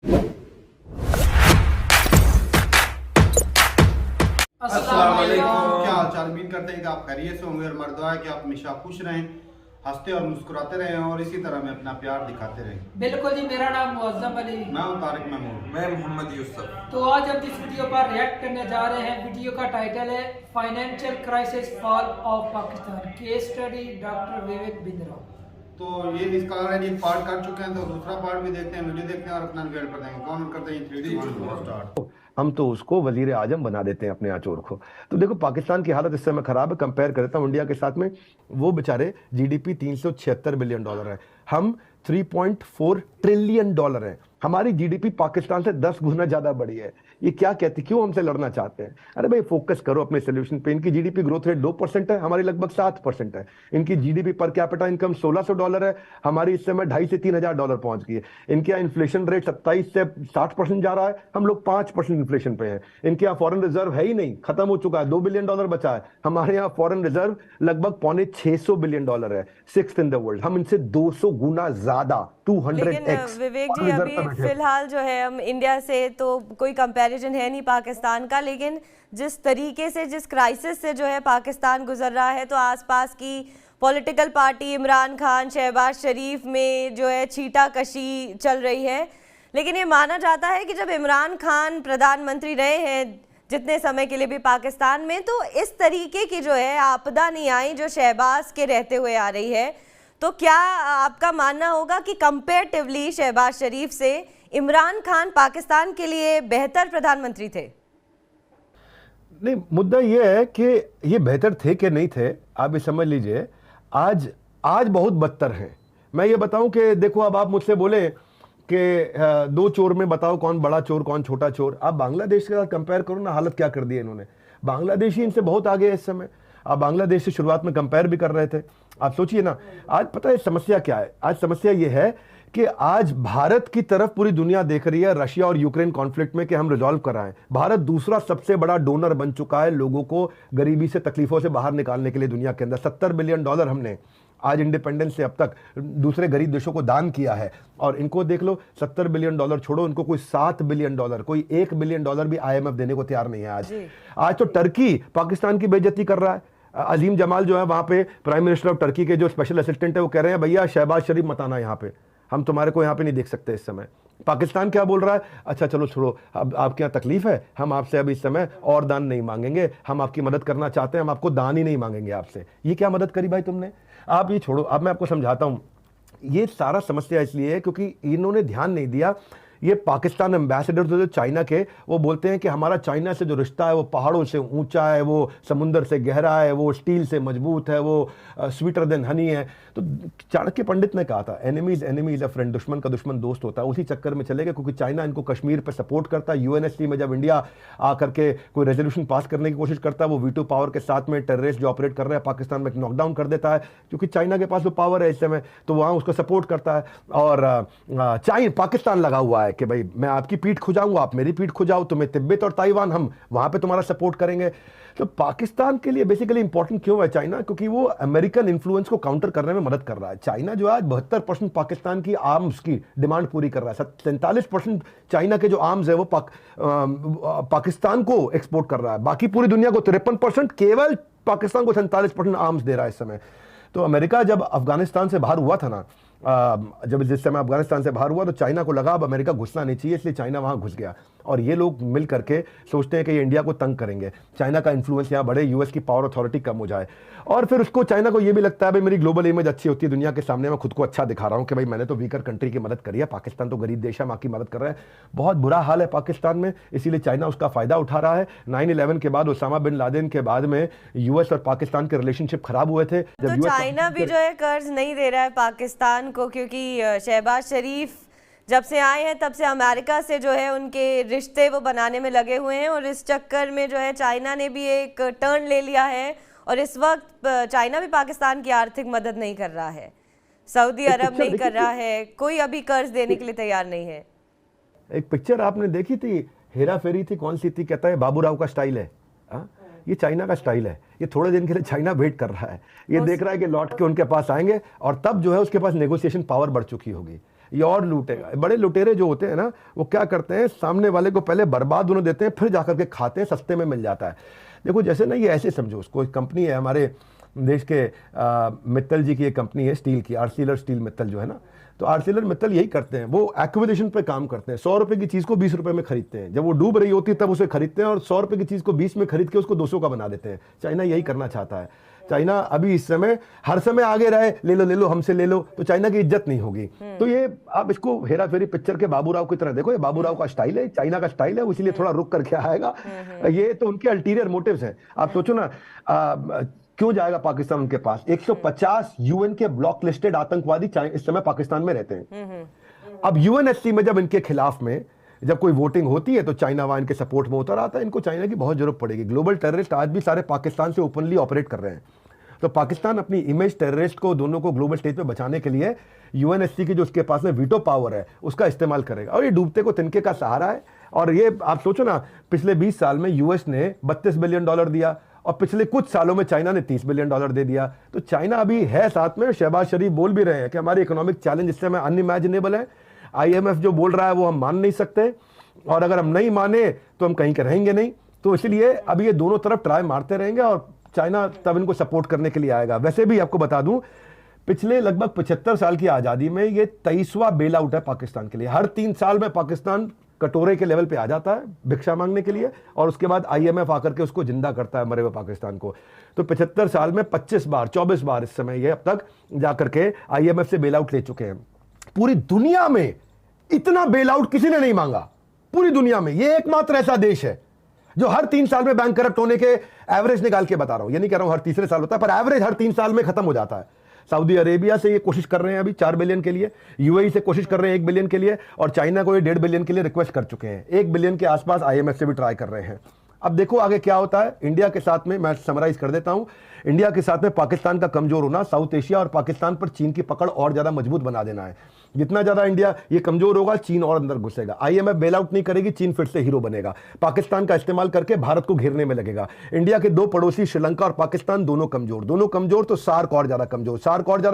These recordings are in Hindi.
अस्सलाम वालेकुम। क्या हाल चाल? उम्मीद करते हैं कि आप खैरियत से होंगे और हमारी दुआ है कि आप हमेशा खुश रहें, हंसते और मुस्कुराते रहें और इसी तरह में अपना प्यार दिखाते रहें। बिल्कुल जी, मेरा नाम मुअज्जम अली, मैं हूं तारिक महमूद। मैं मोहम्मद यूसुफ। तो आज हम जिस वीडियो पर रिएक्ट करने जा रहे हैं, वीडियो का टाइटल है financial crisis fall of Pakistan, case study doctor Vivek Bindra. तो ये इसका ऑलरेडी एक पार्ट कर चुके हैं, तो दूसरा पार्ट भी देखते हैं, वीडियो देखते हैं और अपना रिव्यू कर देंगे। कौन करते हैं? 3 2 1 स्टार्ट। हम तो उसको वजीर आजम बना देते हैं अपने आचोर को। तो देखो पाकिस्तान की हालत इस समय खराब है। कंपेयर करता हूँ इंडिया के साथ में, वो बेचारे जीडीपी $376 बिलियन है, हम $3.4 ट्रिलियन है। हमारी जीडीपी पाकिस्तान से 10 गुना ज्यादा बड़ी है। ये क्या कहते, क्यों हमसे लड़ना चाहते हैं? अरे भाई फोकस करो अपने सोल्यूशन पे। इनकी जीडीपी ग्रोथ रेट 2% है, हमारी लगभग 7% है। इनकी जीडीपी पर कैपिटा इनकम $1600 है, हमारी इस समय $2,500 से $3,000 पहुंच गई है। इनके यहाँ इन्फ्लेशन रेट 27 से 60% जा रहा है, हम लोग 5% इन्फ्लेशन पे हैं। इनके यहाँ फॉरेन रिजर्व है ही नहीं, खत्म हो चुका है, $2 बिलियन बचा है। हमारे यहाँ फॉरेन रिजर्व लगभग $650 बिलियन है, 6th इन द वर्ल्ड। हम इनसे 200 गुना ज्यादा, 200x। लेकिन विवेक जी, अभी फिलहाल जो है हम इंडिया से तो कोई कंपैरिजन है नहीं पाकिस्तान का, लेकिन जिस तरीके से, जिस क्राइसिस से जो है पाकिस्तान गुजर रहा है, तो आसपास की पॉलिटिकल पार्टी इमरान खान, शहबाज शरीफ में जो है छीटाकशी चल रही है। लेकिन ये माना जाता है कि जब इमरान खान प्रधानमंत्री रहे हैं जितने समय के लिए भी पाकिस्तान में, तो इस तरीके की जो है आपदा नहीं आई जो शहबाज के रहते हुए आ रही है। तो क्या आपका मानना होगा कि कंपेरेटिवली शहबाज शरीफ से इमरान खान पाकिस्तान के लिए बेहतर प्रधानमंत्री थे? नहीं, मुद्दा ये है कि ये बेहतर थे कि नहीं थे, आप ये समझ लीजिए। आज बहुत बदतर हैं। मैं ये बताऊं कि देखो, अब आप मुझसे बोले कि 2 चोर में बताओ कौन बड़ा चोर कौन छोटा चोर। आप बांग्लादेश के साथ कंपेयर करो ना, हालत क्या कर दी है इन्होंने। बांग्लादेश ही इनसे बहुत आगे है इस समय। आप बांग्लादेश से शुरुआत में कंपेयर भी कर रहे थे। आप सोचिए ना, आज पता है समस्या क्या है? आज समस्या ये है कि आज भारत की तरफ पूरी दुनिया देख रही है रशिया और यूक्रेन कॉन्फ्लिक्ट में कि हम रिजॉल्व कराएं। भारत दूसरा सबसे बड़ा डोनर बन चुका है लोगों को गरीबी से, तकलीफों से बाहर निकालने के लिए दुनिया के अंदर। $70 बिलियन हमने आज इंडिपेंडेंस से अब तक दूसरे गरीब देशों को दान किया है। और इनको देख लो, $70 बिलियन छोड़ो, इनको कोई $7 बिलियन, कोई $1 बिलियन भी IMF देने को तैयार नहीं है। आज तो टर्की पाकिस्तान की बेइज्जती कर रहा है। अजीम जमाल जो है वहां पे प्राइम मिनिस्टर ऑफ टर्की के जो स्पेशल असिस्टेंट है, वो कह रहे हैं भैया शहबाज शरीफ मत आना यहाँ पे, हम तुम्हारे को यहाँ पे नहीं देख सकते इस समय। पाकिस्तान क्या बोल रहा है? अच्छा चलो छोड़ो, अब आपके यहाँ तकलीफ है, हम आपसे अब इस समय और दान नहीं मांगेंगे, हम आपकी मदद करना चाहते हैं, हम आपको दान ही नहीं मांगेंगे आपसे। ये क्या मदद करी भाई तुमने? आप ये छोड़ो, अब मैं आपको समझाता हूँ। ये सारा समस्या इसलिए है क्योंकि इन्होंने ध्यान नहीं दिया। ये पाकिस्तान एम्बेसडर जो चाइना के, वो बोलते हैं कि हमारा चाइना से जो रिश्ता है वो पहाड़ों से ऊंचा है, वो समुंदर से गहरा है, वो स्टील से मजबूत है, वो स्वीटर देन हनी है। तो चाणक्य पंडित ने कहा था, एनिमीज एनिमीज अ फ्रेंड, दुश्मन का दुश्मन दोस्त होता है। उसी चक्कर में चले गए क्योंकि चाइना इनको कश्मीर पर सपोर्ट करता है। यूएनएससी में जब इंडिया आकर के कोई रेजोल्यूशन पास करने की कोशिश करता है, वो वीटो पावर के साथ में टेररिस्ट जो ऑपरेट कर रहे हैं पाकिस्तान में नॉकडाउन कर देता है, क्योंकि चाइना के पास वो पावर है इस समय, तो वहाँ उसको सपोर्ट करता है। और पाकिस्तान लगा हुआ है कि भाई मैं आपकी पीठ खुजाऊंगा, आप मेरी पीठ खुजाओ, तुम्हें तिब्बत और ताइवान, हम वहां पे तुम्हारा सपोर्ट करेंगे। तो पाकिस्तान के लिए बेसिकली इंपॉर्टेंट क्यों है चाइना? क्योंकि वो अमेरिकन इन्फ्लुएंस को काउंटर करने में मदद कर रहा है। चाइना जो आज 72% पाकिस्तान की आर्म्स की डिमांड पूरी कर रहा है। 47% चाइना के जो आर्म्स है वो पाकिस्तान को एक्सपोर्ट कर रहा है। बाकी पूरी दुनिया को 53%, केवल पाकिस्तान को 47% आर्म्स दे रहा है इस समय। तो अमेरिका जब अफगानिस्तान से बाहर हुआ था ना, जब जिस समय अफगानिस्तान से बाहर हुआ, तो चाइना को लगा अब अमेरिका घुसना नहीं चाहिए, इसलिए चाइना वहां घुस गया। और ये लोग मिल करके सोचते हैं कि ये इंडिया को तंग करेंगे, चाइना का इन्फ्लुएंस यहाँ बढ़े, यूएस की पावर अथॉरिटी कम हो जाए। और फिर उसको, चाइना को ये भी लगता है भाई मेरी ग्लोबल इमेज अच्छी होती है दुनिया के सामने, मैं खुद को अच्छा दिखा रहा हूँ कि भाई मैंने तो वीकर कंट्री की मदद करी है, पाकिस्तान तो गरीब देश है, माँ की मदद कर रहा है। बहुत बुरा हाल है पाकिस्तान में, इसीलिए चाइना उसका फायदा उठा रहा है। 9/11 के बाद, ओसामा बिन लादेन के बाद में यूएस और पाकिस्तान के रिलेशनशिप खराब हुए थे। तो चाइना भी जो है कर्ज नहीं दे रहा है पाकिस्तान को, क्योंकि शहबाज शरीफ जब से आए हैं तब से अमेरिका से जो है उनके रिश्ते वो बनाने में लगे हुए हैं। और इस चक्कर में जो है चाइना ने भी एक टर्न ले लिया है, और इस वक्त चाइना भी पाकिस्तान की आर्थिक मदद नहीं कर रहा है, सऊदी अरब नहीं कर रहा है, कोई अभी कर्ज देने के लिए तैयार नहीं है। एक पिक्चर आपने देखी थी, हेरा फेरी थी, कौन सी थी? कहता है बाबूराव का स्टाइल है। ये चाइना का स्टाइल है। ये थोड़े दिन के लिए चाइना वेट कर रहा है, ये देख रहा है कि लौट के उनके पास आएंगे, और तब जो है उसके पास नेगोशिएशन पावर बढ़ चुकी होगी। ये और लूटेगा। बड़े लुटेरे जो होते हैं ना, वो क्या करते हैं, सामने वाले को पहले बर्बाद उन्हें देते हैं, फिर जाकर के खाते हैं, सस्ते में मिल जाता है। देखो जैसे ना, ये ऐसे समझो उसको, एक कंपनी है हमारे देश के मित्तल जी की एक कंपनी है स्टील की, आर्सिलर स्टील मित्तल जो है ना, तो आर्सिलर मित्तल यही करते हैं, वो एक्विजिशन पे काम करते हैं। 100 रुपए की चीज को 20 रुपए में खरीदते हैं, जब वो डूब रही होती है तब उसे खरीदते हैं, और 100 रुपए की चीज को 20 में खरीद के उसको 200 का बना देते हैं। चाइना यही करना चाहता है। चाइना अभी इस समय हर समय आगे रहे, ले लो हमसे ले लो, तो चाइना की इज्जत नहीं होगी। तो ये आप इसको हेरा फेरी पिक्चर के बाबूराव की तरह देखो, ये बाबूराव का स्टाइल है, चाइना का स्टाइल है, इसलिए थोड़ा रुक करके आएगा। ये तो उनके अल्टीरियर मोटिव्स हैं। आप सोचो ना, क्यों जाएगा पाकिस्तान उनके पास? 150 यूएन के ब्लॉक लिस्टेड आतंकवादी इस समय पाकिस्तान में रहते हैं। अब यूएनएससी में जब इनके खिलाफ में जब कोई वोटिंग होती है तो चाइना वहां इनके सपोर्ट में उतर आता है। इनको चाइना की बहुत जरूरत पड़ेगी। ग्लोबल टेररिस्ट आज भी सारे पाकिस्तान से ओपनली ऑपरेट कर रहे हैं। तो पाकिस्तान अपनी इमेज, टेररिस्ट को, दोनों को ग्लोबल स्टेज पे बचाने के लिए यूएनएससी की जो उसके पास में वीटो पावर है उसका इस्तेमाल करेगा। और ये डूबते को तिनके का सहारा है। और ये आप सोचो ना, पिछले 20 साल में यूएस ने $32 बिलियन दिया, और पिछले कुछ सालों में चाइना ने $30 बिलियन दे दिया। तो चाइना अभी है साथ में। शहबाज शरीफ बोल भी रहे हैं कि हमारी इकोनॉमिक चैलेंज इस समय अनइमेजिनेबल है। IMF जो बोल रहा है वो हम मान नहीं सकते, और अगर हम नहीं माने तो हम कहीं के रहेंगे नहीं। तो इसलिए अभी ये दोनों तरफ ट्राई मारते रहेंगे, और चाइना तब इनको सपोर्ट करने के लिए आएगा। वैसे भी आपको बता दूं, पिछले लगभग 75 साल की आजादी में ये 23वां बेल आउट है पाकिस्तान के लिए। हर 3 साल में पाकिस्तान कटोरे के लेवल पे आ जाता है भिक्षा मांगने के लिए, और उसके बाद IMF आकर के उसको जिंदा करता है, मरे हुए पाकिस्तान को। तो 75 साल में 25 बार 24 बार इस समय ये अब तक जाकर के IMF से बेल आउट ले चुके हैं। पूरी दुनिया में इतना बेल आउट किसी ने नहीं मांगा, पूरी दुनिया में। ये एकमात्र ऐसा देश है जो हर 3 साल में बैंक करप्ट होने के एवरेज निकाल के बता रहा हूं। ये नहीं कह रहा हूं हर तीसरे साल होता है, पर एवरेज हर 3 साल में खत्म हो जाता है। सऊदी अरेबिया से ये कोशिश कर रहे हैं अभी 4 बिलियन के लिए, UAE से कोशिश कर रहे हैं 1 बिलियन के लिए, और चाइना को ये 1.5 बिलियन के लिए रिक्वेस्ट कर चुके हैं। 1 बिलियन के आसपास IMF से भी ट्राई कर रहे हैं। अब देखो आगे क्या होता है। इंडिया के साथ में, मैं समराइज कर देता हूं, इंडिया के साथ में पाकिस्तान का कमजोर होना, साउथ एशिया और पाकिस्तान पर चीन की पकड़ और ज्यादा मजबूत बना देना है। जितना ज्यादा इंडिया ये कमजोर होगा, चीन और अंदर घुसेगा। IMF बेल आउट नहीं करेगी, चीन फिर से हीरो बनेगा, पाकिस्तान का इस्तेमाल करके भारत को घेरने में लगेगा। इंडिया के 2 पड़ोसी श्रीलंका और पाकिस्तान दोनों कमजोर, तो सार्क और ज्यादा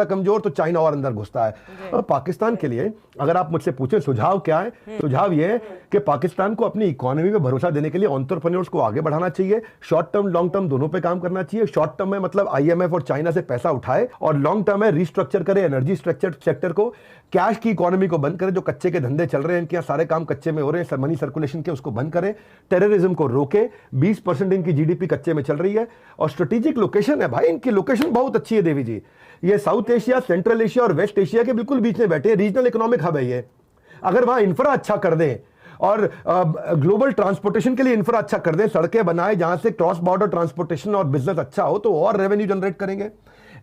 कमजोर, तो चाइना और अंदर घुसता है। और पाकिस्तान के लिए अगर आप मुझसे पूछें सुझाव क्या है, सुझाव यह है कि पाकिस्तान को अपनी इकोनॉमी में भरोसा देने के लिए एंटरप्रेन्योर्स को आगे बढ़ाना चाहिए। शॉर्ट टर्म, लॉन्ग टर्म दोनों पे काम करना चाहिए। शॉर्ट टर्म में मतलब IMF और चाइना से पैसा उठाए, और लॉन्ग टर्म में रिस्ट्रक्चर करे एनर्जी सेक्टर को, कैश की इकोनॉमी को बंद करे। जो कच्चे के धंधे चल रहे हैं, इनके यहाँ सारे काम कच्चे में हो रहे हैं, मनी सर्कुलेशन के, उसको बंद करें। टेररिज्म को रोके। 20% इनकी GDP कच्चे में चल रही है, और स्ट्रेटेजिक लोकेशन है भाई, इनकी लोकेशन बहुत अच्छी है देवी जी। ये साउथ एशिया, सेंट्रल एशिया और वेस्ट एशिया के बिल्कुल बीच में बैठे, रीजनल इकोनॉमिक हब है ये। अगर वहां इंफ्रा अच्छा कर दें और ग्लोबल ट्रांसपोर्टेशन के लिए इंफ्रा अच्छा कर दें, सड़कें बनाए जहां से क्रॉस बॉर्डर ट्रांसपोर्टेशन और बिजनेस अच्छा हो, तो और रेवेन्यू जनरेट करेंगे।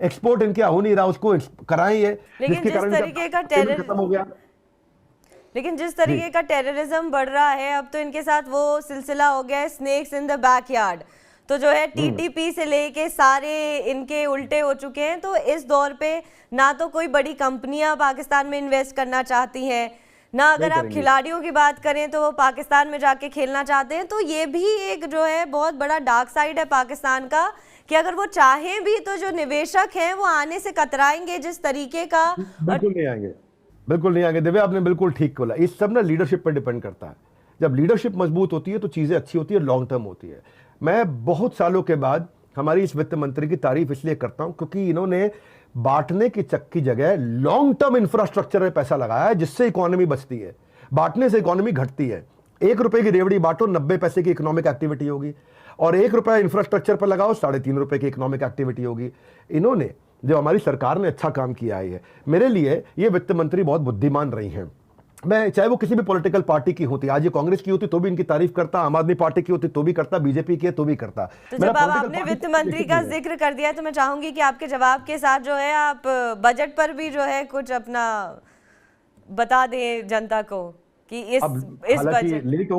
एक्सपोर्ट इनके हो नहीं रहा, उसको कराएं ये, जिसके कारण खत्म हो गया। लेकिन जिस तरीके का टेररिज्म बढ़ रहा है, अब तो इनके साथ वो सिलसिला हो गया है स्नेक्स इन द बैकयार्ड। तो जो है TTP से लेके सारे इनके उल्टे हो चुके हैं। तो इस दौर पे ना तो कोई बड़ी कंपनियां पाकिस्तान में इन्वेस्ट करना चाहती हैं, ना अगर आप खिलाड़ियों की बात करें तो वो पाकिस्तान में जाके खेलना चाहते हैं। तो ये भी एक जो है बहुत बड़ा डार्क साइड है पाकिस्तान का, कि अगर वो चाहें भी तो जो निवेशक हैं वो आने से कतराएंगे जिस तरीके का। बिल्कुल नहीं आएंगे दिव्या, आपने बिल्कुल ठीक बोला। इस सब ना लीडरशिप पर डिपेंड करता है। जब लीडरशिप मजबूत होती है तो चीजें अच्छी होती है, लॉन्ग टर्म होती है। मैं बहुत सालों के बाद हमारी इस वित्त मंत्री की तारीफ इसलिए करता हूं क्योंकि इन्होंने बांटने की जगह लॉन्ग टर्म इंफ्रास्ट्रक्चर में पैसा लगाया है, जिससे इकोनॉमी बचती है। बांटने से इकोनॉमी घटती है। 1 रुपए की रेवड़ी बांटो, 90 पैसे की इकोनॉमिक एक्टिविटी होगी, और 1 रुपया इंफ्रास्ट्रक्चर पर लगाओ, 3.5 रुपए की इकोनॉमिक एक्टिविटी होगी। इन्होंने, जो हमारी सरकार ने अच्छा काम किया है, मेरे लिए ये वित्त मंत्री बहुत बुद्धिमान रही हैं। मैं चाहे वो किसी भी पॉलिटिकल पार्टी की होती, आज ये कांग्रेस की होती तो भी इनकी तारीफ करता, आम आदमी पार्टी की होती तो भी करता, बीजेपी की है तो भी करता। तो जब आपने वित्त मंत्री का जिक्र कर दिया तो मैं चाहूंगी कि आपके जवाब के साथ जो है आप बजट पर भी जो है कुछ अपना बता दें जनता को कि इस बजट लेट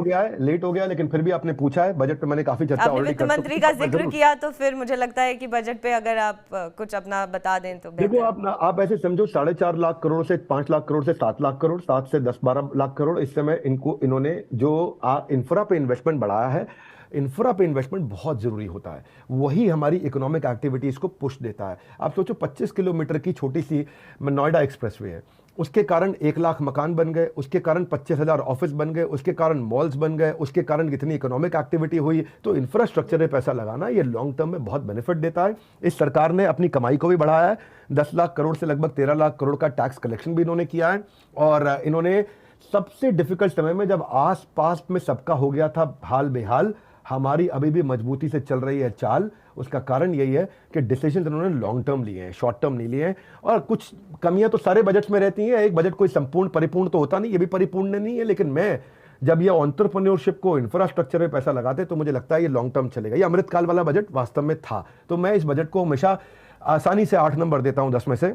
हो गया, लेकिन फिर भी आपने पूछा है। बजट पे मैंने काफी चर्चा आपने वित्त मंत्री का जिक्र किया, तो फिर मुझे लगता है कि बजट पे अगर आप कुछ अपना बता दें तो देखो। आप ऐसे समझो 4.5 लाख करोड़ से 5 लाख करोड़ से 7 लाख करोड़, 7 से 10-12 लाख करोड़ इस समय इन्होंने जो इंफ्रा पे इन्वेस्टमेंट बढ़ाया है। इंफ्रा पे इन्वेस्टमेंट बहुत जरूरी होता है, वही हमारी इकोनॉमिक एक्टिविटीज को पुश देता है। आप सोचो 25 किलोमीटर की छोटी सी नोएडा एक्सप्रेसवे है, उसके कारण 1 लाख मकान बन गए, उसके कारण 25,000 ऑफिस बन गए, उसके कारण मॉल्स बन गए, उसके कारण कितनी इकोनॉमिक एक्टिविटी हुई। तो इंफ्रास्ट्रक्चर में पैसा लगाना ये लॉन्ग टर्म में बहुत बेनिफिट देता है। इस सरकार ने अपनी कमाई को भी बढ़ाया है, 10 लाख करोड़ से लगभग 13 लाख करोड़ का टैक्स कलेक्शन भी इन्होंने किया है। और इन्होंने सबसे डिफिकल्ट समय में जब आस पास में सबका हो गया था हाल बेहाल, हमारी अभी भी मजबूती से चल रही है चाल। उसका कारण यही है कि डिसीजन उन्होंने लॉन्ग टर्म लिए हैं, शॉर्ट टर्म नहीं लिए हैं। और कुछ कमियां तो सारे बजट में रहती हैं, एक बजट कोई संपूर्ण परिपूर्ण तो होता नहीं, ये भी परिपूर्ण नहीं है। लेकिन मैं जब ये एंटरप्रेन्योरशिप को इंफ्रास्ट्रक्चर में पैसा लगाते तो मुझे लगता है ये लॉन्ग टर्म चलेगा। ये अमृतकाल वाला बजट वास्तव में था, तो मैं इस बजट को हमेशा आसानी से 8 नंबर देता हूं 10 में से।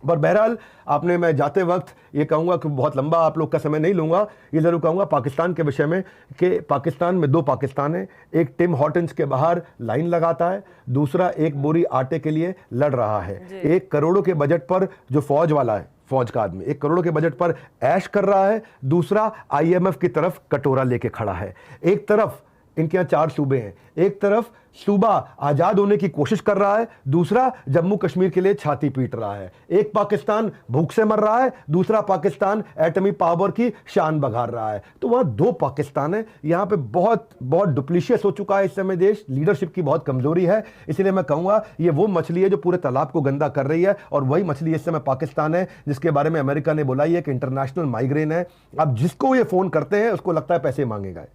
पर बहरहाल आपने, मैं जाते वक्त ये कहूँगा कि बहुत लंबा आप लोग का समय नहीं लूँगा, ये ज़रूर कहूँगा पाकिस्तान के विषय में कि पाकिस्तान में 2 पाकिस्तान है। एक टिम हॉर्टन्स के बाहर लाइन लगाता है, दूसरा एक बोरी आटे के लिए लड़ रहा है। 1 करोड़ के बजट पर जो फौज वाला है, फौज का आदमी 1 करोड़ के बजट पर ऐश कर रहा है, दूसरा IMF की तरफ कटोरा लेके खड़ा है। एक तरफ इनके यहाँ 4 सूबे हैं, एक तरफ सूबा आजाद होने की कोशिश कर रहा है, दूसरा जम्मू कश्मीर के लिए छाती पीट रहा है। एक पाकिस्तान भूख से मर रहा है, दूसरा पाकिस्तान एटमी पावर की शान बघार रहा है। तो वहां 2 पाकिस्तान है। यहाँ पे बहुत बहुत डुप्लीशियस हो चुका है इस समय देश, लीडरशिप की बहुत कमजोरी है। इसलिए मैं कहूंगा ये वो मछली है जो पूरे तालाब को गंदा कर रही है, और वही मछली इस समय पाकिस्तान है जिसके बारे में अमेरिका ने बोला है कि इंटरनेशनल माइग्रेन है। अब जिसको ये फोन करते हैं उसको लगता है पैसे मांगेगा।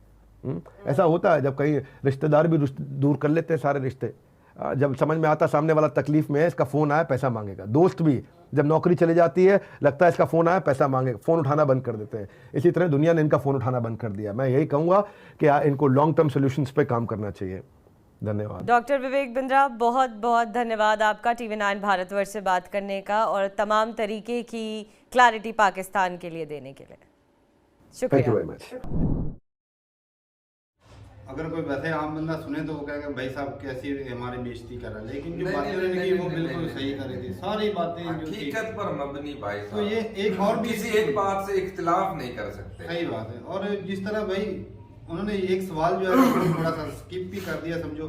ऐसा होता है जब कहीं रिश्तेदार भी दूर कर लेते हैं सारे रिश्ते, जब समझ में आता सामने वाला तकलीफ में है, इसका फोन आया पैसा मांगेगा। दोस्त भी जब नौकरी चली जाती है लगता है इसका फोन आया पैसा मांगेगा, फोन उठाना बंद कर देते हैं। इसी तरह दुनिया ने इनका फोन उठाना बंद कर दिया। मैं यही कहूंगा कि इनको लॉन्ग टर्म सोल्यूशंस पे काम करना चाहिए। धन्यवाद। डॉक्टर विवेक बिंद्रा, बहुत बहुत धन्यवाद आपका TV9 भारतवर्ष से बात करने का और तमाम तरीके की क्लैरिटी पाकिस्तान के लिए देने के लिए शुक्रिया। Thank you very much. अगर कोई वैसे आम बंदा सुने तो वो कहेगा भाई साहब कैसी हमारी बेइज्जती कर रहा है, लेकिन जो बातें उन्होंने की वो बिल्कुल सही कर रही थी। सारी बातें हकीकत पर मबनी भाई साहब। तो ये एक और किसी एक बात से इख्तिलाफ नहीं कर सकते। सही बात है। और जिस तरह भाई उन्होंने एक सवाल जो है थोड़ा सा स्किप भी कर दिया, समझो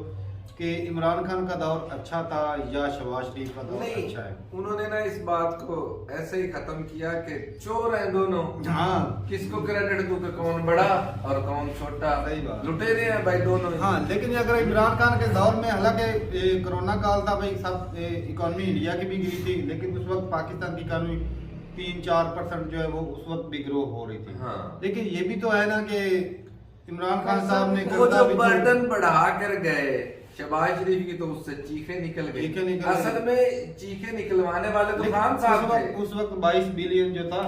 कि इमरान खान का दौर अच्छा था या शहबाज शरीफ का दौर अच्छा है। उन्होंने ना इस बात को ऐसे ही खत्म किया कि चोर हैं दोनों। हाँ, किसको क्रेडिट दूं कि कौन बड़ा और कौन छोटा। सही बात। लुटेरे हैं भाई दोनों। हाँ, लेकिन अगर इमरान खान के दौर में, हालांकि कोरोना काल था भाई, सब इकोनॉमी इंडिया की भी गिरी थी, लेकिन उस वक्त पाकिस्तान की इकोनॉमी 3-4% जो है वो उस वक्त भी ग्रो हो रही थी। हाँ। लेकिन ये भी तो है ना कि इमरान खान साहब ने वो जो बर्डन बढ़ा कर गए शहबाज शरीफ की, तो उससे चीखें निकल गई। असल में चीखें निकलवाने वाले तो खान साहब थे। उस वक्त 22 बिलियन जो था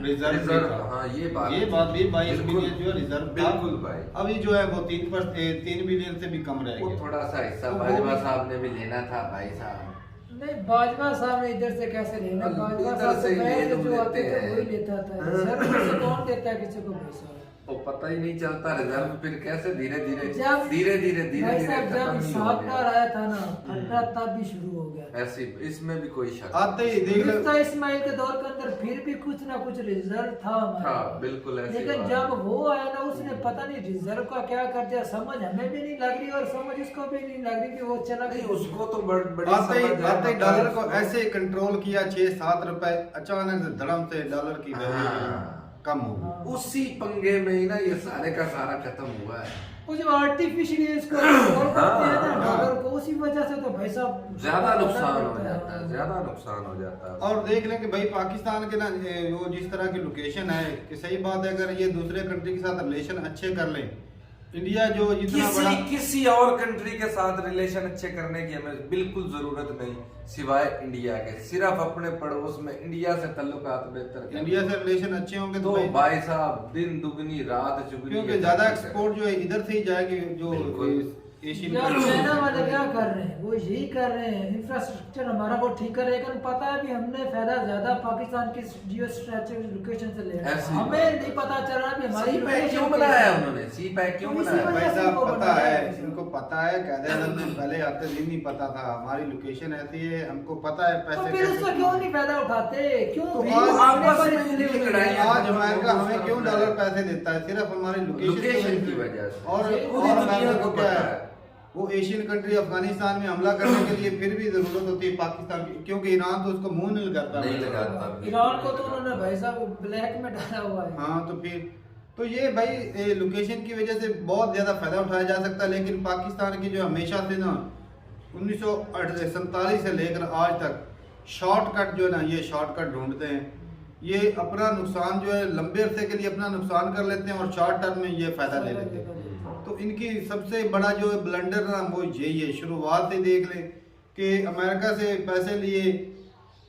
रिजर्व था। हाँ, ये बात भी 22 बिलियन जो रिजर्व था। बिल्कुल भाई। अभी जो है वो 3 बिलियन से भी कम रह वो गया। थोड़ा सा हिस्सा बाजवा साहब ने भी लेना था भाई साहब। नहीं, बाजवा साहब ने इधर से कैसे लेना? बाजवा साहब से पहले जो आते थे वही लेता था। रिजर्व से कौन देता है किसी को पैसा? तो पता ही नहीं चलता रिजर्व फिर कैसे धीरे धीरे जब धीरे धीरे धीरे धीरे जब हिसाबदार आया था ना फटा, तब भी शुरू हो गया। ऐसी इसमें भी कोई शक आते ही देख लो। मिर्जा इस्माइल के दौर के अंदर फिर भी कुछ ना कुछ रिजर्व था हमारा। हाँ, बिल्कुल ऐसी लेकिन बात। जब वो आया ना उसने पता नहीं रिजर्व का क्या कर दिया, समझ हमें भी नहीं लग रही और समझ उसको भी नहीं लग रही कि वो चला नहीं, गया। उसको तो बड़ी आते ही समझ है। डॉलर को ऐसे कंट्रोल किया, 6-7 रुपए अचानक से धड़म से डॉलर की वैल्यू कम हो गई। उसी पंगे में ही ना ये सारे का सारा खत्म हुआ है। वो जो आर्टिफिशियली इसको कंट्रोल करते हैं ना डॉलर को, उसी वजह से तो भाई साहब ज्यादा नुकसान हो जाता है, ज्यादा नुकसान हो जाता है। और देख लें कि भाई पाकिस्तान के ना वो जिस तरह की लोकेशन है कि सही बात है, अगर ये दूसरे कंट्री के साथ रिलेशन अच्छे कर लें, इंडिया जो जितना बड़ा किसी और कंट्री के साथ रिलेशन अच्छे करने की हमें बिल्कुल जरूरत नहीं सिवाय इंडिया के। सिर्फ अपने पड़ोस में इंडिया से ताल्लुकात बेहतर करने। इंडिया से रिलेशन अच्छे होंगे तो भाई साहब दिन दुगनी रात चुगनी, क्योंकि ज्यादा एक्सपोर्ट जो है इधर से ही जाएगी। जो एशियन यार चाइना वाले क्या कर रहे हैं? वो यही कर रहे हैं, इंफ्रास्ट्रक्चर हमारा वो ठीक कर रहे हैं, लेकिन पता है भी हमने फायदा ज्यादा पाकिस्तान की जियो स्ट्रेटेजिक लोकेशन से ले रहे हैं। हमें नहीं पता चल रहा भी हमारी सी-पैक क्यों बनाया है उन्होंने, सी-पैक क्यों बनाया? भाई साहब पता है, इनको पता है, कायदे में पहले आते दिन नहीं पता था हमारी लोकेशन ऐसी है, हमको पता है पैसे। तो फिर उसका क्यों नहीं फायदा उठाते? क्यों आज अमेरिका हमें क्यों डॉलर पैसे देता है? सिर्फ हमारी लोकेशन की वजह से। और अमेरिका को क्या है, वो एशियन कंट्री अफगानिस्तान में हमला करने के लिए फिर भी जरूरत होती है पाकिस्तान की, क्योंकि ईरान तो उसको मुंह नहीं लगाता। ईरान को तो उन्होंने भाई साहब ब्लैक में डाला हुआ है। हाँ तो फिर तो ये भाई लोकेशन की वजह से बहुत ज़्यादा फायदा उठाया जा सकता है, लेकिन पाकिस्तान की जो हमेशा से ना 1947 से लेकर आज तक शॉर्टकट जो है ना, ये शॉर्टकट ढूंढते हैं, ये अपना नुकसान जो है लंबे अरसे के लिए अपना नुकसान कर लेते हैं और शॉर्ट टर्म में ये फायदा ले लेते हैं। तो इनकी सबसे बड़ा जो ब्लंडर ना वो यही है। शुरुआत से देख लें कि अमेरिका से पैसे लिए,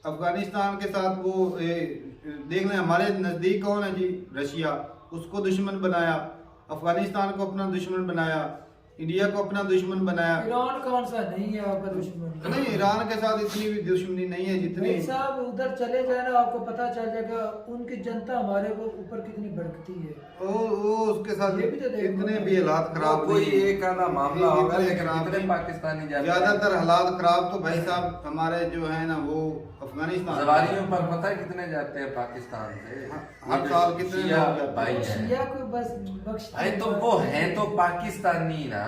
अफगानिस्तान के साथ वो देख लें, हमारे नज़दीक कौन है जी, रशिया, उसको दुश्मन बनाया, अफगानिस्तान को अपना दुश्मन बनाया, इंडिया को अपना दुश्मन बनाया। ईरान कौन सा नहीं है आपका दुश्मन? नहीं, ईरान के साथ इतनी भी दुश्मनी नहीं है जितनी। साहब उधर चले जाए ना, आपको पता चल जाएगा उनकी जनता हमारे को ऊपर कितनी भड़कती है। वो उसके साथ ये भी तो देखो, इतने भी हालात खराब कोई नहीं है। एक आधा मामला होगा, लेकिन खराब इतने नहीं। पाकिस्तानी जाते हैं। ज्यादातर हालात खराब तो भाई साहब हमारे जो है ना वो अफगानिस्तान, सवारियों पर पता है कितने जाते हैं पाकिस्तान से? हर साल कितने शिया लोग जाते हैं? भाई हैं। शिया को बस बख्श अरे तो वो हैं तो पाकिस्तानी ना,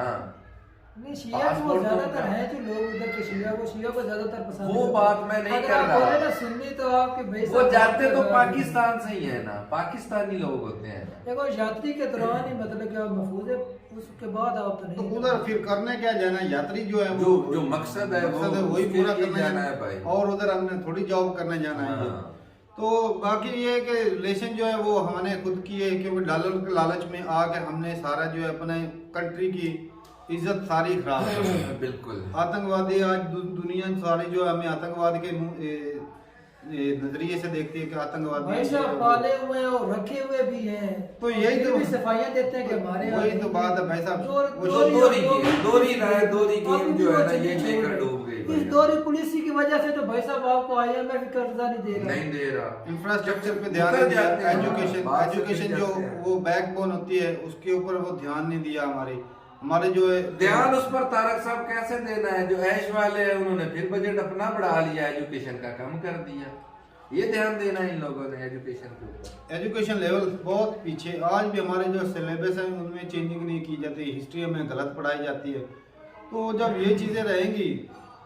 नहीं, शिया को पासपोर्ट तो ज्यादातर उनका- है जो लोग उधर के शिया को ज्यादातर पसंद वो है। बात मैं नहीं अगर कर आप रहा। बोले ना सुन्नी तो आपके भाई वो साहब जाते तो बात पाकिस्तान से ही है ना, पाकिस्तानी लोग होते हैं। देखो यात्री के दौरान ही मतलब कि आप महफूज है, उसके बाद आप तो तो नहीं। उधर फिर करने क्या जाना है? यात्री जो है जो मकसद है वही उसके पूरा लिए करने जाना है भाई। और उधर हमने थोड़ी जॉब करने जाना है। हाँ। तो बाकी ये है कि रिलेशन जो है वो हमने खुद की है, क्योंकि डॉलर के लालच में आके हमने सारा जो है अपने कंट्री की इज्जत सारी खराब कर दी। बिल्कुल। आतंकवादी आज दुनिया सारी जो है हमें आतंकवाद के नजरिए से देखती है कि आतंकवादी भाई साहब पाले हुए हैं और रखे हुए भी हैं, तो यही फिर तो- भी सफाइयां देते हैं कि हमारे यहाँ वही नहीं तो है। बात है भाई साहब। वो दोहरी राय, दोहरी अभी गेम भी जो वो है ना, चीज़ें ये छोड़ लेकर रहे। डूब गई इस भाई। दोहरी पॉलिसी की वजह से तो भाई साहब आपको IMF कर्जा नहीं दे रहा। नहीं दे रहा। इंफ्रास्ट्रक्चर पे ध्यान उतर नहीं दिया, जाते हैं, एजुकेशन बात से एजुकेशन गिर जो जाते हैं। वो बैकबोन होती है उसके ऊपर वो ध्यान नहीं दिया। हमारे जो है ध्यान उस पर तारक साहब कैसे देना है? जो ऐश वाले हैं उन्होंने फिर बजट अपना बढ़ा लिया, एजुकेशन का कम कर दिया। ये ध्यान देना है इन लोगों ने एजुकेशन के ऊपर। एजुकेशन लेवल बहुत पीछे। आज भी हमारे जो सिलेबस है उनमें चेंजिंग नहीं की जाती, हिस्ट्री में गलत पढ़ाई जाती है। तो जब ये चीज़ें रहेंगी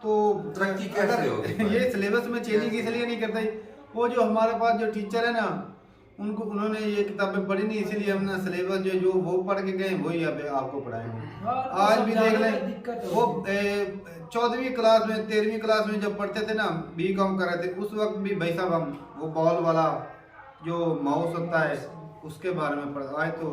तो तरक्की कैसे अगर होगी? ये सिलेबस में चेंजिंग इसलिए नहीं करते, वो जो हमारे पास जो टीचर है ना उन्होंने ये किताबें पढ़ी नहीं, इसीलिए हमने सिलेबस जो वो पढ़ के गए वही अब आपको पढ़ाएंगे। हाँ, तो आज भी देख समझाने में लें दिक्कत वो होगी। 14वीं क्लास में 13वीं क्लास में जब पढ़ते थे ना, BCom कर रहे थे, उस वक्त भी भाई साहब हम वो बॉल वाला जो माउस होता है उसके बारे में पढ़ा। आज तो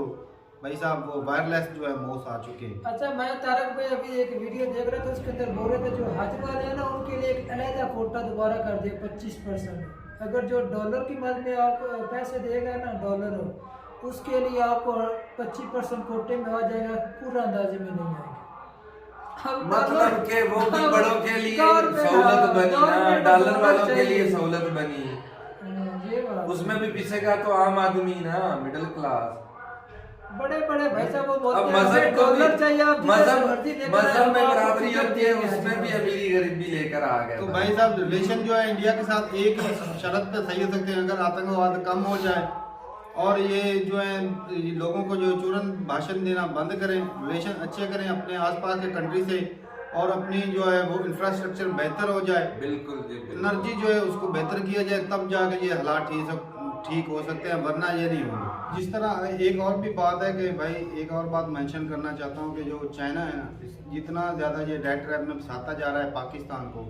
भाई साहब वो वायरलेस जो है माउस आ चुके हैं। अच्छा, मैं तारक भाई अभी एक वीडियो देख रहा था, उसके अंदर बोल रहे थे जो हज वाले हैं ना उनके लिए एक अलग कोटा दोबारा कर दिया 25%। अगर जो डॉलर की मद में आप पैसे देगा ना डॉलर, उसके लिए आपको 25% कोटे में आ जाएगा, पूरा अंदाजे में नहीं आएगा। अब मतलब के वो भी अब बड़ों के लिए गवर्नमेंट- सहूलत बनी ना, गवर्नमेंट डॉलर को वालों के चाहिए। लिए सहूलत बनी। ये बात उसमें भी पिछेगा तो आम आदमी ना, मिडिल क्लास। बड़े बड़े भाई साहब वो अब बोलते हैं मजहब हमें को डॉलर चाहिए, आप जिधर से मर्जी मजहब लेकर आए, में आपको बराबरी टिकट होती है, देंगे। उसमें भी अमीरी गरीबी लेकर आ गए। तो भाई साहब रिलेशन जो है इंडिया के साथ एक ही शर्त पे सही हो सकते हैं, अगर आतंकवाद कम हो जाए और ये जो है लोगों को जो चूरन भाषण देना बंद करें, रिलेशन अच्छे करें अपने आसपास के कंट्री से, और अपनी जो है वो इंफ्रास्ट्रक्चर बेहतर हो जाए, बिल्कुल जी, बिल्कुल। एनर्जी जो है उसको बेहतर किया जाए, तब जाके ये हालात ठीक हो सकते हैं, वरना ये नहीं होंगे। जिस तरह एक और भी बात है कि भाई एक और बात मेंशन करना चाहता हूँ कि जो चाइना है ना, जितना ज़्यादा ये डेट ट्रैप में फंसाता जा रहा है पाकिस्तान को,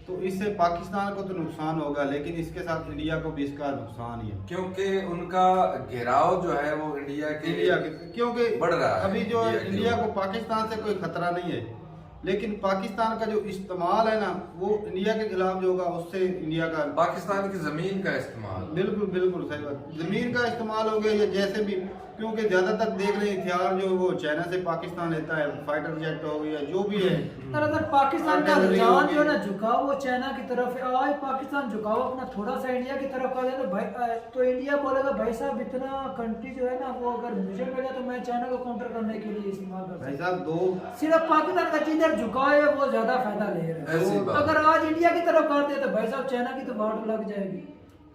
तो इससे पाकिस्तान को तो नुकसान होगा, लेकिन इसके साथ इंडिया को भी इसका नुकसान ही है। क्योंकि उनका घेराव जो है वो इंडिया के क्योंकि बढ़ रहा है। अभी जो इंडिया के को पाकिस्तान से कोई खतरा नहीं है, लेकिन पाकिस्तान का जो इस्तेमाल है ना वो इंडिया के खिलाफ जो होगा उससे इंडिया का पाकिस्तान की जमीन का इस्तेमाल। बिल्कुल बिल्कुल सही बात, जमीन का इस्तेमाल हो गया या जैसे भी, क्योंकि ज्यादातर देख रहे हैं हथियार जो वो चाइना से पाकिस्तान लेता है, फाइटर जेट हो गया जो भी है। दरअसल पाकिस्तान का रुझान जो है ना झुकाव वो चाइना की तरफ है। आज पाकिस्तान झुकाव अपना थोड़ा सा इंडिया की तरफ आ जाए तो भाई तो इंडिया बोलेगा भाई साहब इतना कंट्री जो है ना वो अगर मुझे मिला तो मैं चाइना को काउंटर करने के लिए इस्तेमाल कर भाई सकता हूं। साहब दो सिर्फ पाकिस्तान का जिधर झुकाव है वो ज्यादा फायदा ले रहा ऐसी है। बात। अगर आज इंडिया की तरफ करते तो भाई साहब चाइना की तो बाट लग जाएगी।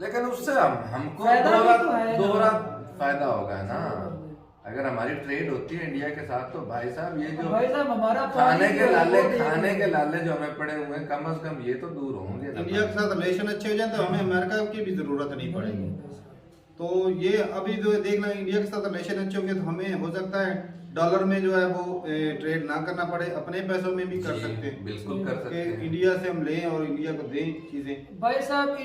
लेकिन उससे हमको फायदा भी तो है ना। दोहरा फायदा होगा ना। अगर हमारी ट्रेड होती है इंडिया के साथ तो भाई साहब ये जो भाई साहब हमारा खाने के लाले खाने जो हमें पड़े हुए हैं कम से कम ये तो दूर होंगे ना। इंडिया के साथ रिलेशन अच्छे हो जाए तो हमें अमेरिका की भी जरूरत नहीं पड़ेगी। तो ये अभी जो देखना, इंडिया के साथ रिलेशन अच्छे होंगे तो हमें हो सकता है डॉलर में जो है वो ट्रेड ना करना पड़े, अपने पैसों में भी कर सकते हैं। बिल्कुल कर सकते कि हैं। इंडिया से हम लें और इंडिया को दें चीजें। भाई साहब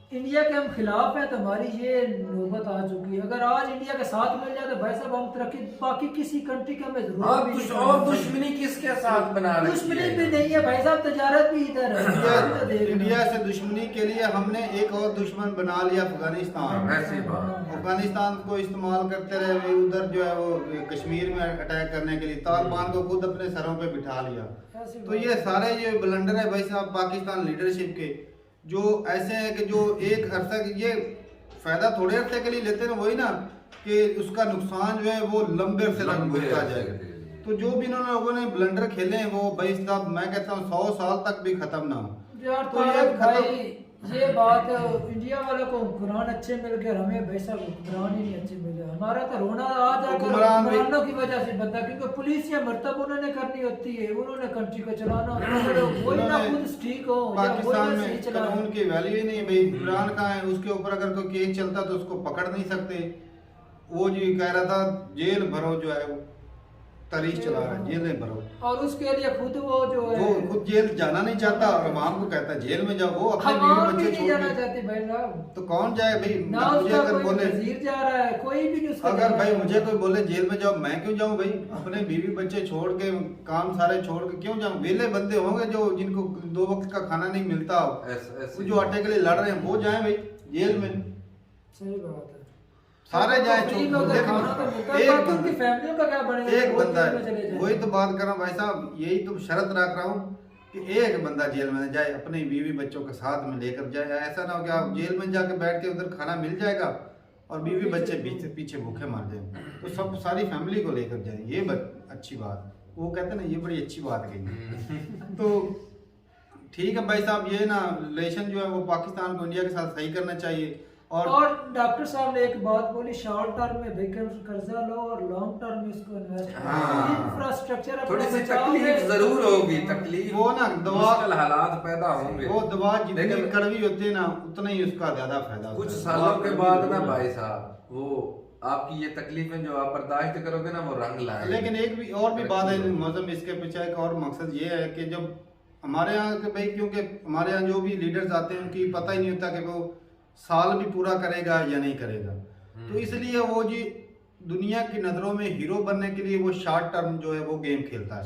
इंडिया के हम खिलाफ हैं तो हमारी ये नौबत आ चुकी है। अगर आज इंडिया के साथ मिल जाए तो भाई साहब हम तरक्की बाकी किसी कंट्री का हमें जरूरत भी नहीं और दुश्मनी किसके साथ बना रही है? दुश्मनी भी नहीं है भाई साहब, तजारत भी इधर है। इंडिया से दुश्मनी के लिए हमने एक और दुश्मन बना लिया, अफगानिस्तान। ऐसी बात। अफगानिस्तान को इस्तेमाल करते रहे, उधर जो है वो कश्मीर में अटैक करने के लिए तालिबान को खुद अपने सरों पे बिठा लिया। तो ये सारे ये ब्लंडर है भाई साहब पाकिस्तान लीडरशिप के, जो ऐसे हैं कि जो एक अरसा ये फायदा थोड़े अरसे के लिए लेते हैं, वही ना कि उसका नुकसान जो है वो लंबे अरसे तक भुगता जाएगा। तो जो भी इन्होंने लोगों ने ब्लंडर खेले हैं वो भाई साहब मैं कहता हूँ 100 साल तक भी खत्म ना हो। यार तो ये भाई ये बात इंडिया वालों को हुक्मरान अच्छे मिल गए, हमें वैसा हुक्मरान ही नहीं अच्छे मिले। हमारा तो रोना आ जाकर हुक्मरानों की वजह से बनता, क्योंकि पुलिस या मर्तब उन्होंने करनी होती है, उन्होंने कंट्री को चलाना होता है। वही ना खुद ठीक हो पाकिस्तान में कानून की वैल्यू ही नहीं भाई। इमरान खान है, उसके ऊपर अगर कोई केस चलता तो उसको पकड़ नहीं सकते। वो जी कह रहा था जेल भरो, जो है वो तरीश चला रहा है, जेल भरो, और उसके लिए खुद वो जो है वो खुद जेल जाना नहीं चाहता और अवाम को कहता है जेल में जाओ। वो अपने बीवी हम भी बच्चे नहीं छोड़ जाना के चाहते भाई साहब। तो कौन जाए भाई? ना मुझे उसका अगर कोई बोले वजीर जा रहा है, कोई भी नहीं उसका अगर भाई मुझे कोई बोले जेल में जाओ, मैं क्यों जाऊं भाई? अपने बीवी बच्चे छोड़ के, काम सारे छोड़ के क्यों जाऊं? वेले बंदे होंगे जो जिनको 2 वक्त का खाना नहीं मिलता हो, वो जो आटे के लिए लड़ रहे हैं वो जाए भाई जेल में। सही बात है, सारे जाए फ्री में उधर खाना तो मिलता है, बाकी उनकी फैमिलियों का क्या बनेगा? एक वो बंदा जेल में चले है, जाएं। वही तो बात कर रहा हूँ भाई साहब। यही तो शर्त रख रहा हूँ कि एक बंदा जेल में जाए, अपने बीवी बच्चों के साथ में लेकर जाए। ऐसा ना हो कि आप जेल में जाके बैठ के उधर खाना मिल जाएगा और बीवी बच्चे पीछे भूखे मर जाए। तो सब सारी फैमिली को लेकर जाए, ये अच्छी बात। वो कहते हैं ना ये बड़ी अच्छी बात कही। तो ठीक है भाई साहब, ये ना रिलेशन जो है वो पाकिस्तान को इंडिया के साथ सही करना चाहिए। और डॉक्टर साहब ने एक बात बोली, शॉर्ट टर्म में कर्जा लो और लॉन्ग टर्म में इसको इन्वेस्ट करो। इंफ्रास्ट्रक्चर थोड़ी सी तकलीफ जरूर होगी, तकलीफ वो ना दवा हालात पैदा होंगे, वो दवा जितनी कड़वी होती है ना उतना ही उसका ज्यादा फायदा होता है। कुछ सालों के बाद ना भाई साहब वो आपकी ये तकलीफें जो आप बर्दाश्त करोगे ना वो रंग लाएंगे। लेकिन एक भी और भी बात है मौसम, इसके पीछे एक और मकसद ये है कि जब हमारे यहाँ के भाई, क्योंकि हमारे यहाँ जो भी लीडर्स आते हैं उनकी पता ही नहीं होता कि वो साल भी पूरा करेगा या नहीं करेगा। तो इसलिए वो जी दुनिया की नजरों में हीरो बनने के लिए वो शॉर्ट टर्म जो है वो गेम खेलता है।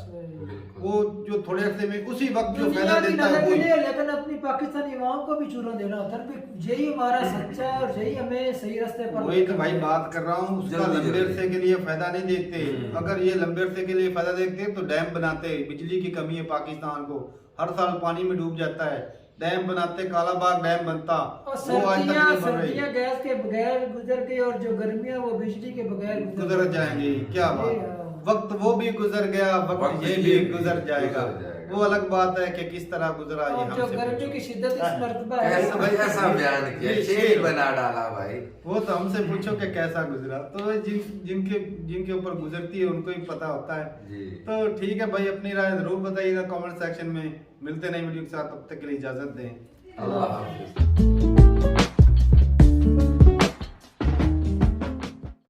वो जो थोड़े अरसे में उसी वक्त जो फायदा देता है वो, लेकिन अपनी पाकिस्तानी अवाम को भी चूरन देना होता है। यही हमारा सच्चा है और यही हमें सही रास्ते पर। वही तो भाई बात कर रहा हूँ, उसका लंबे अरसे के लिए फायदा नहीं देखते। अगर ये लंबे अरसे के लिए फायदा देखते तो डैम बनाते। बिजली की कमी है पाकिस्तान को, हर साल पानी में डूब जाता है। डैम बनाते, कालाबाग डैम बनता, और वो आज तक नहीं बन रही। सर्दियां गैस के बगैर गुजर गई और जो गर्मियां वो बिजली के बगैर गुजर जाएंगी। क्या बात, वक्त वो भी गुजर गया, वक्त ये भी गुजर जाएगा। वो अलग बात है कि किस तरह गुजरा ये जो हमसे गर्मी पूछो। की शिद्दत इस मर्तबा है। ऐसा भाई ऐसा बयान किया, शेर बना डाला भाई। वो तो हमसे पूछो कि कैसा गुजरा, तो जिनके ऊपर गुजरती है उनको ही पता होता है। जी। तो ठीक है भाई, अपनी राय जरूर बताइएगा कमेंट सेक्शन में। मिलते नई वीडियो के साथ, तब तक के लिए इजाजत दें। अल्लाह हाफिज।